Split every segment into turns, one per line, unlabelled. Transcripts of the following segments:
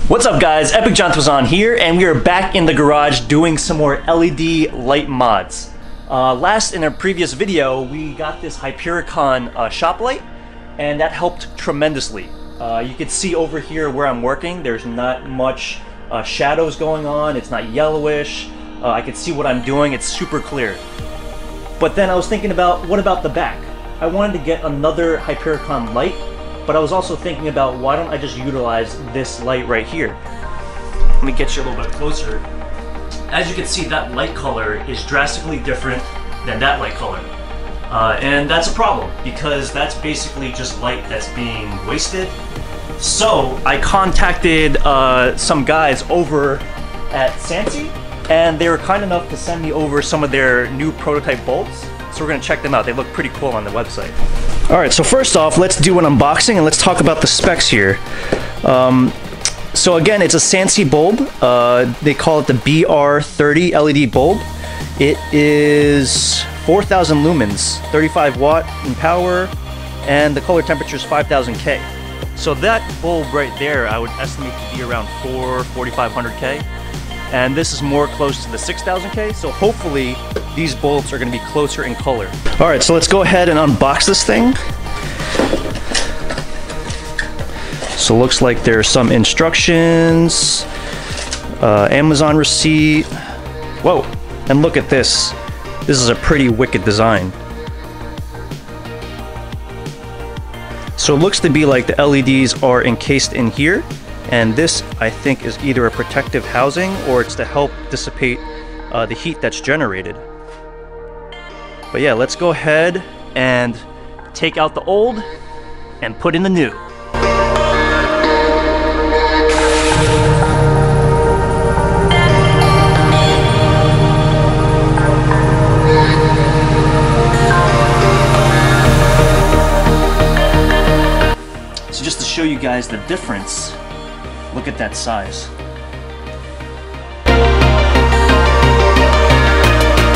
What's up guys, EPICJONTUAZON here, and we are back in the garage doing some more LED light mods. Last in a previous video, we got this Hypericon shop light, and that helped tremendously. You can see over here where I'm working, there's not much shadows going on, it's not yellowish, I can see what I'm doing, it's super clear. But then I was thinking about, what about the back? I wanted to get another Hypericon light, but I was also thinking about, why don't I just utilize this light right here? Let me get you a little bit closer. As you can see, that light color is drastically different than that light color. And that's a problem, because that's basically just light that's being wasted. So I contacted some guys over at Sansi, and they were kind enough to send me over some of their new prototype bulbs. So we're gonna check them out. They look pretty cool on the website. All right, so first off, let's do an unboxing and let's talk about the specs here. So again, it's a Sansi bulb. They call it the BR30 LED bulb. It is 4,000 lumens, 35 watt in power, and the color temperature is 5,000 K. So that bulb right there, I would estimate to be around 4,500 K. And this is more close to the 6,000 K, so hopefully these bulbs are going to be closer in color. All right, so let's go ahead and unbox this thing. So looks like there's some instructions, Amazon receipt. Whoa, and look at this. This is a pretty wicked design. So it looks to be like the LEDs are encased in here. And this, I think, is either a protective housing or it's to help dissipate the heat that's generated. But yeah, let's go ahead and take out the old and put in the new. So just to show you guys the difference, look at that size.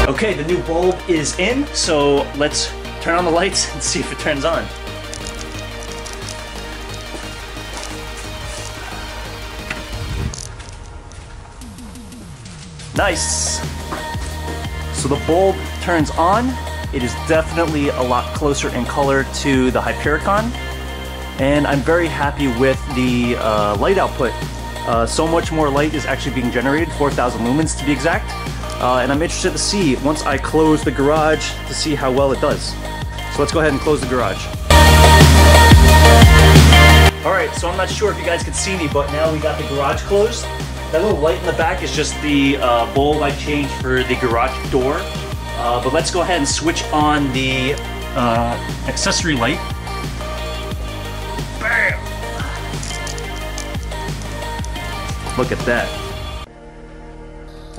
Okay, the new bulb is in, so let's turn on the lights and see if it turns on. Nice! So the bulb turns on. It is definitely a lot closer in color to the Hypericon. And I'm very happy with the light output. So much more light is actually being generated, 4,000 lumens to be exact. And I'm interested to see, once I close the garage, to see how well it does. So let's go ahead and close the garage. Alright, so I'm not sure if you guys can see me, but now we got the garage closed. That little light in the back is just the bulb I changed for the garage door. But let's go ahead and switch on the accessory light. Bam! Look at that.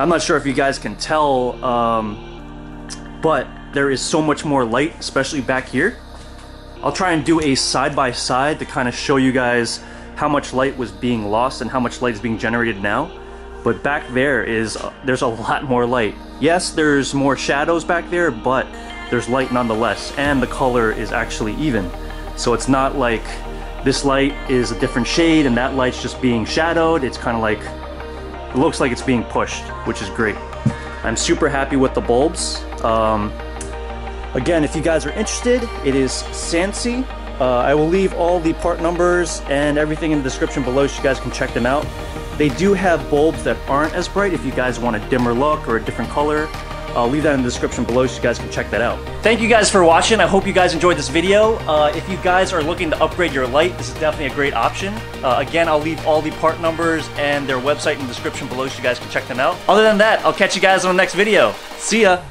I'm not sure if you guys can tell, but there is so much more light, especially back here. I'll try and do a side-by-side to kind of show you guys how much light was being lost and how much light is being generated now. But back there there's a lot more light. Yes, there's more shadows back there, but there's light nonetheless, and the color is actually even. So it's not like this light is a different shade and that light's just being shadowed. It's kind of like, it looks like it's being pushed, which is great. I'm super happy with the bulbs. Again, if you guys are interested, it is Sansi. I will leave all the part numbers and everything in the description below so you guys can check them out. They do have bulbs that aren't as bright if you guys want a dimmer look or a different color. I'll leave that in the description below so you guys can check that out. Thank you guys for watching. I hope you guys enjoyed this video. If you guys are looking to upgrade your light, this is definitely a great option. Again, I'll leave all the part numbers and their website in the description below so you guys can check them out. Other than that, I'll catch you guys on the next video. See ya!